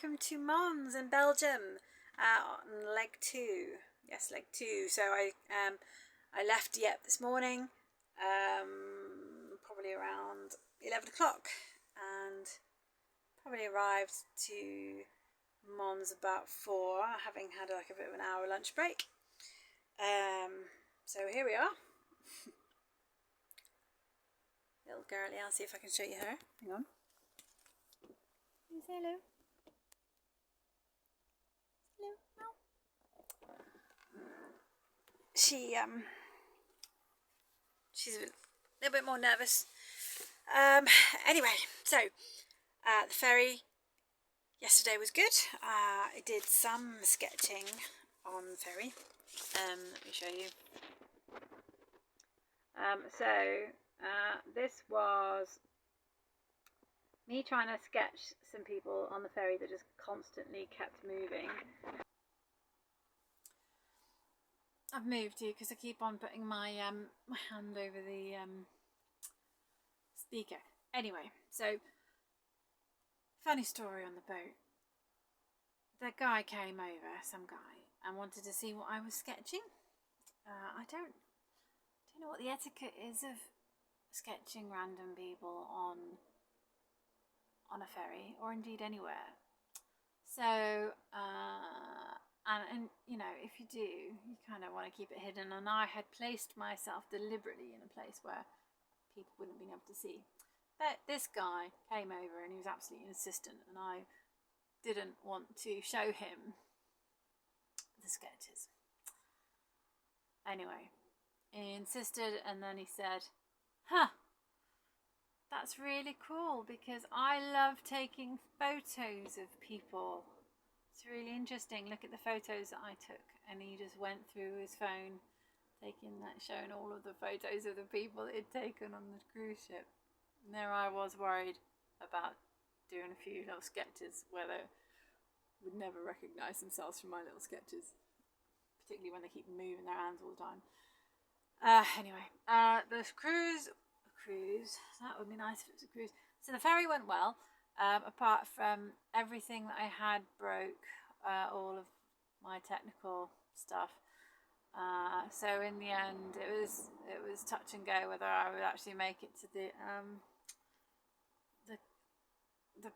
welcome to Mons in Belgium on leg 2. Yes, leg 2. So I left Dieppe this morning, probably around 11 o'clock, and probably arrived to Mons about 4, having had like a bit of an hour lunch break. So here we are. Little girlie, I'll see if I can show you her. Hang on. Can you say hello? Hello. No. She's a little bit more nervous. Anyway, so the ferry yesterday was good. I did some sketching on the ferry. Let me show you. This was me trying to sketch some people on the ferry that just constantly kept moving. I've moved you because I keep on putting my my hand over the speaker. Anyway, so funny story on the boat. The guy came over, some guy, and wanted to see what I was sketching. I don't know what the etiquette is of sketching random people on a ferry, or indeed anywhere. So and you know, if you do, you kind of want to keep it hidden, and I had placed myself deliberately in a place where people wouldn't be able to see. But this guy came over and he was absolutely insistent, and I didn't want to show him the sketches. Anyway, he insisted, and then he said, that's really cool because I love taking photos of people. It's really interesting. Look at the photos that I took. And he just went through his phone, showing all of the photos of the people he'd taken on the cruise ship. And there I was, worried about doing a few little sketches where they would never recognise themselves from my little sketches, particularly when they keep moving their hands all the time. Anyway, the cruise, that would be nice if it was a cruise. So the ferry went well, apart from everything that I had broke, all of my technical stuff. So in the end, it was touch and go whether I would actually make it to the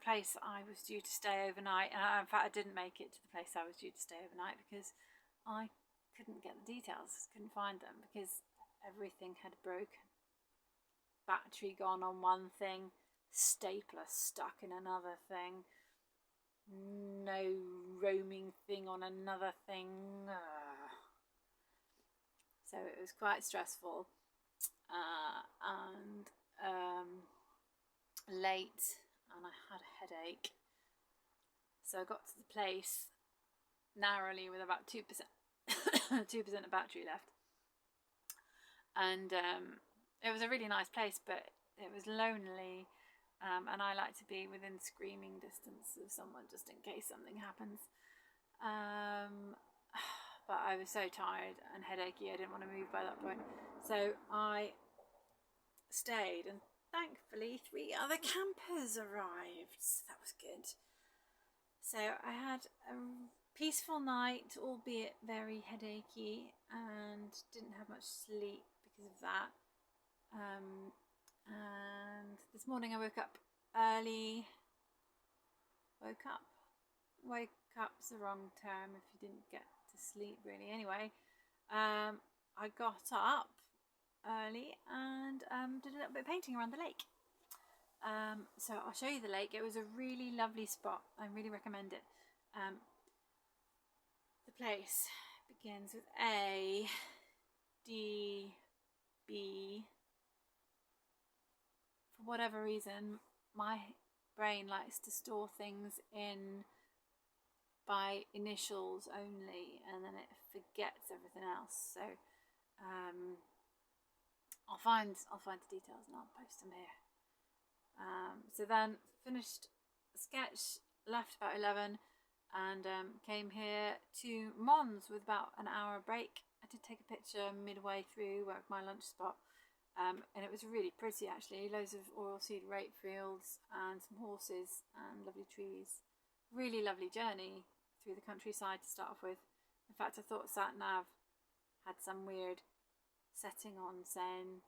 place I was due to stay overnight. In fact, I didn't make it to the place I was due to stay overnight because I couldn't get the details, couldn't find them because everything had broken. Battery gone on one thing, stapler stuck in another thing, no roaming thing on another thing. So it was quite stressful and late, and I had a headache. So I got to the place narrowly with about 2% 2% of battery left, and it was a really nice place, but it was lonely, and I like to be within screaming distance of someone just in case something happens. But I was so tired and headachy, I didn't want to move by that point. So I stayed, and thankfully 3 other campers arrived, so that was good. So I had a peaceful night, albeit very headachy, and didn't have much sleep because of that. And this morning I woke up early. Woke up's the wrong term if you didn't get to sleep really. Anyway, I got up early and did a little bit of painting around the lake. So I'll show you the lake. It was a really lovely spot. I really recommend it. The place begins with A, D, B. For whatever reason, my brain likes to store things in by initials only, and then it forgets everything else. So I'll find the details and I'll post them here. So then finished the sketch, left about 11, and came here to Mons with about an hour break. I did take a picture midway through my lunch spot, and it was really pretty actually. Loads of oilseed rape fields and some horses and lovely trees. Really lovely journey through the countryside to start off with. In fact, I thought sat nav had some weird setting on saying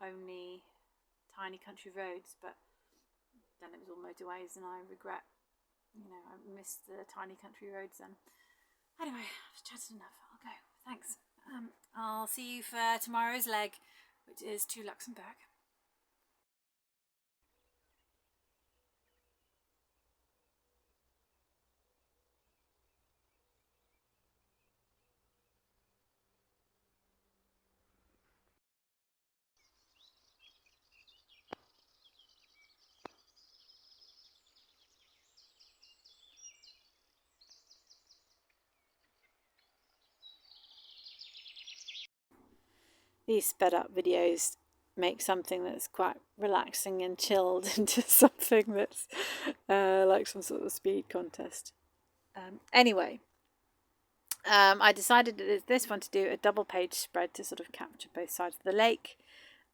only tiny country roads, but then it was all motorways, and I regret, I missed the tiny country roads then. Anyway, I've chatted enough. I'll go. Thanks. I'll see you for tomorrow's leg, which is to Luxembourg. These sped up videos make something that's quite relaxing and chilled into something that's like some sort of speed contest. Anyway, I decided this one to do a double page spread to sort of capture both sides of the lake.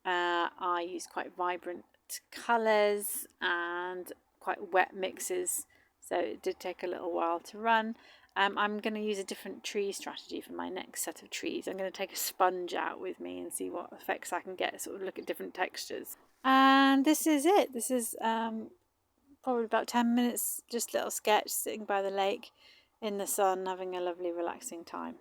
I used quite vibrant colours and quite wet mixes, so it did take a little while to run. I'm going to use a different tree strategy for my next set of trees. I'm going to take a sponge out with me and see what effects I can get, sort of look at different textures. And this is it. This is probably about 10 minutes, just a little sketch sitting by the lake in the sun, having a lovely relaxing time.